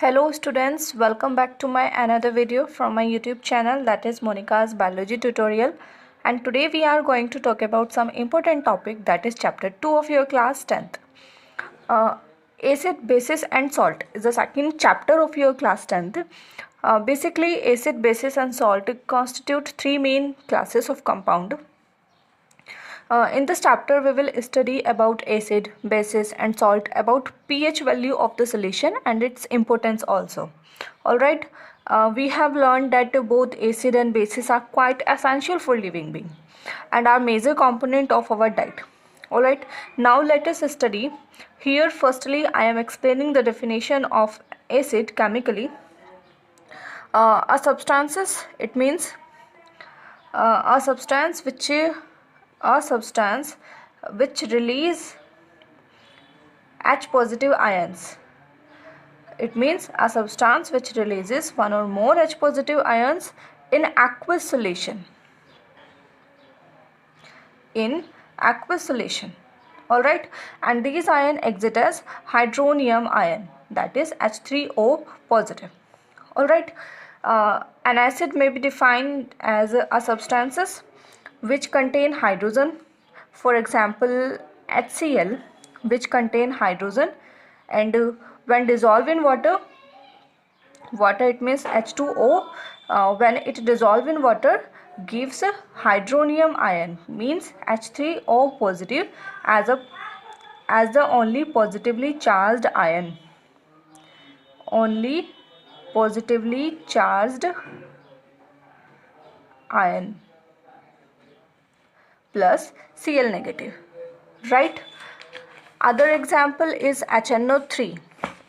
Hello students, welcome back to my another video from my YouTube channel, that is Monica's biology tutorial. And today we are going to talk about some important topic, that is chapter 2 of your class 10th. Acid, basis and salt is the second chapter of your class 10th. Basically acid, basis and salt constitute three main classes of compound. In this chapter, we will study about acid, bases and salt, about pH value of the solution and its importance also. Alright, we have learned that both acid and bases are quite essential for living being and are major component of our diet. Alright, now let us study. Here firstly, I am explaining the definition of acid chemically. A substances, it means a substance which release H positive ions. It means a substance which releases one or more H positive ions in aqueous solution. Alright, and these ions exit as hydronium ion, that is H3O positive. Alright, an acid may be defined as a substances which contain hydrogen, for example HCl, which contain hydrogen, and when dissolved in water it means H2O, when it dissolve in water gives a hydronium ion, means H3O positive as the only positively charged ion. Only positively charged ion plus Cl negative, right? Other example is HNO3,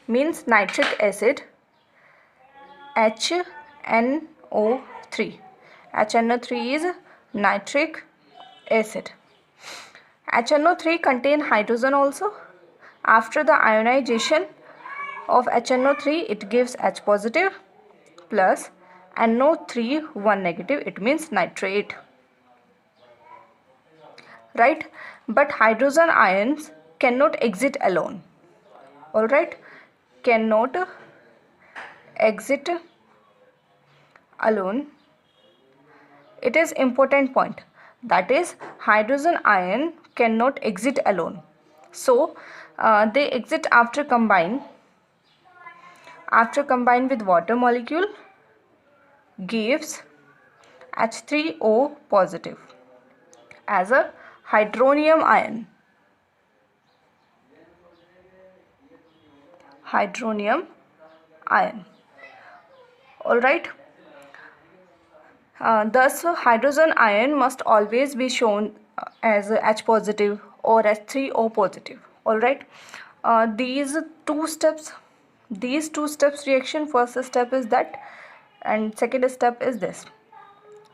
means nitric acid, HNO3. HNO3 is nitric acid. HNO3 contain hydrogen also. After the ionization of HNO3, it gives H positive plus NO3 1 negative, it means nitrate, right? But hydrogen ions cannot exit alone. Alright, cannot exit alone. It is important point, that is hydrogen ion cannot exit alone. So they exit after combine with water molecule, gives H3O positive as a hydronium ion. Alright. Thus hydrogen ion must always be shown as H positive or H3O positive. Alright. These two steps reaction, first step is that and second step is this.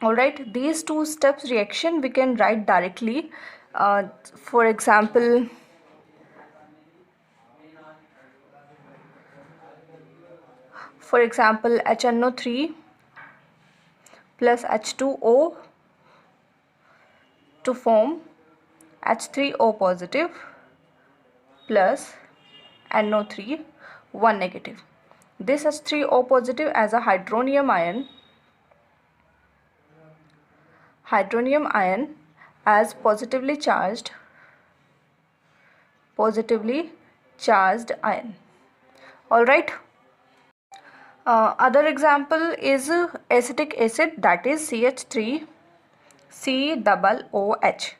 Alright, these two steps reaction we can write directly. For example, HNO3 plus H2O to form H3O positive plus NO3 1 negative. This H3O positive as a hydronium ion as positively charged ion. Alright. Other example is acetic acid, that is CH3COOH.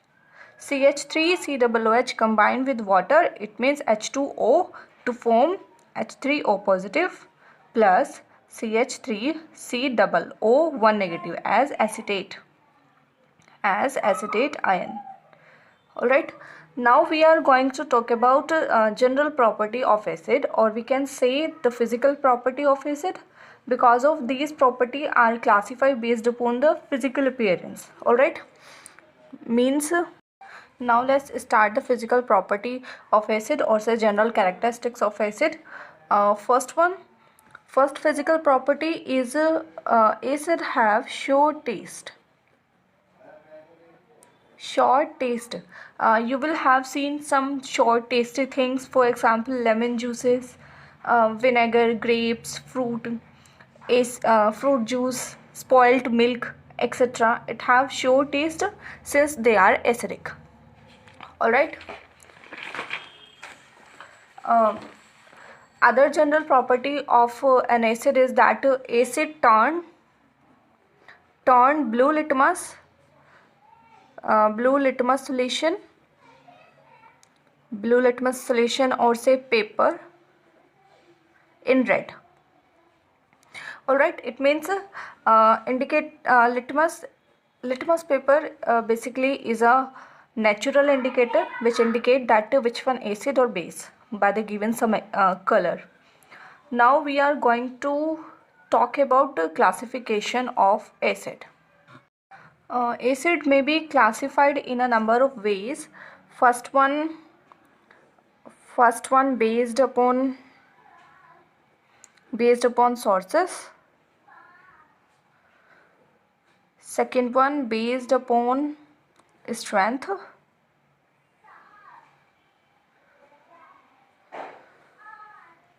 CH3COOH combined with water, it means H2O to form H3O positive plus CH3COO 1 negative as acetate ion. Alright, now we are going to talk about general property of acid, or we can say the physical property of acid, because of these property are classified based upon the physical appearance. Alright, means now let's start the physical property of acid, or say general characteristics of acid. First physical property is acid have sour taste. You will have seen some short tasty things, for example lemon juices, vinegar, grapes, fruit juice, spoiled milk, etc. It have sure taste since they are acidic. Alright. Other general property of an acid is that acid turn blue litmus solution or say paper in red. Alright, it means indicate litmus paper basically is a natural indicator which indicate that which one acid or base by the given some color. Now we are going to talk about the classification of acid. Acid may be classified in a number of ways. First one based upon sources. Second one based upon strength.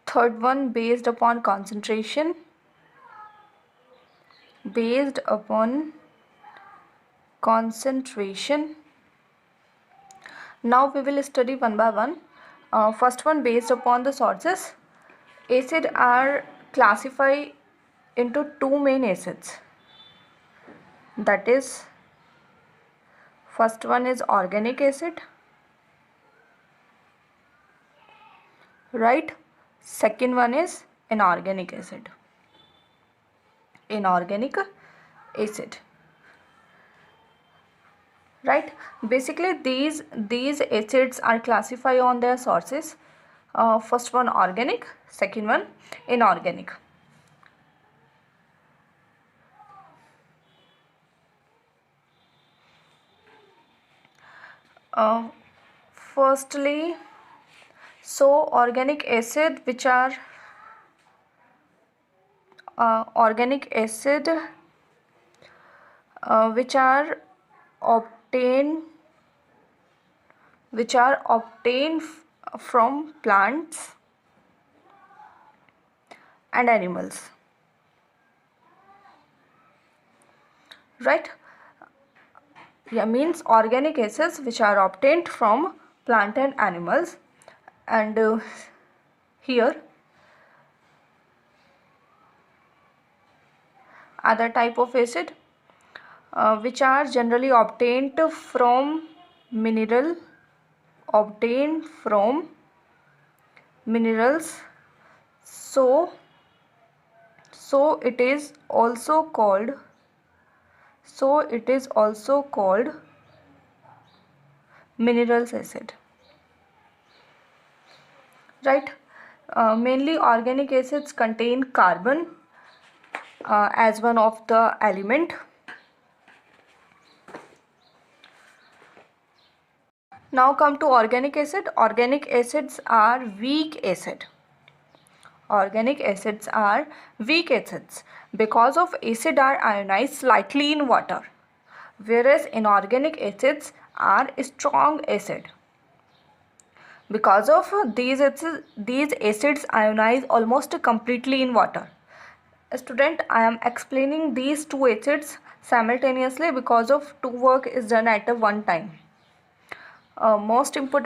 Third one based upon concentration. Now we will study one by one. First one based upon the sources. Acid are classified into two main acids. That is, first one is organic acid, right? Second one is inorganic acid. Right? Basically these acids are classified on their sources. First one organic, second one inorganic. Firstly, so organic acid which are obtained from plants and animals, right? Yeah, means organic acids which are obtained from plant and animals. And here other type of acid which are generally obtained from minerals. So it is also called minerals acid, right? Mainly organic acids contain carbon as one of the element. Now come to organic acid. Organic acids are weak acid. Because of acid are ionized slightly in water, whereas inorganic acids are strong acid. Because of these acids ionize almost completely in water. Student, I am explaining these two acids simultaneously because of two work is done at a one time. Most important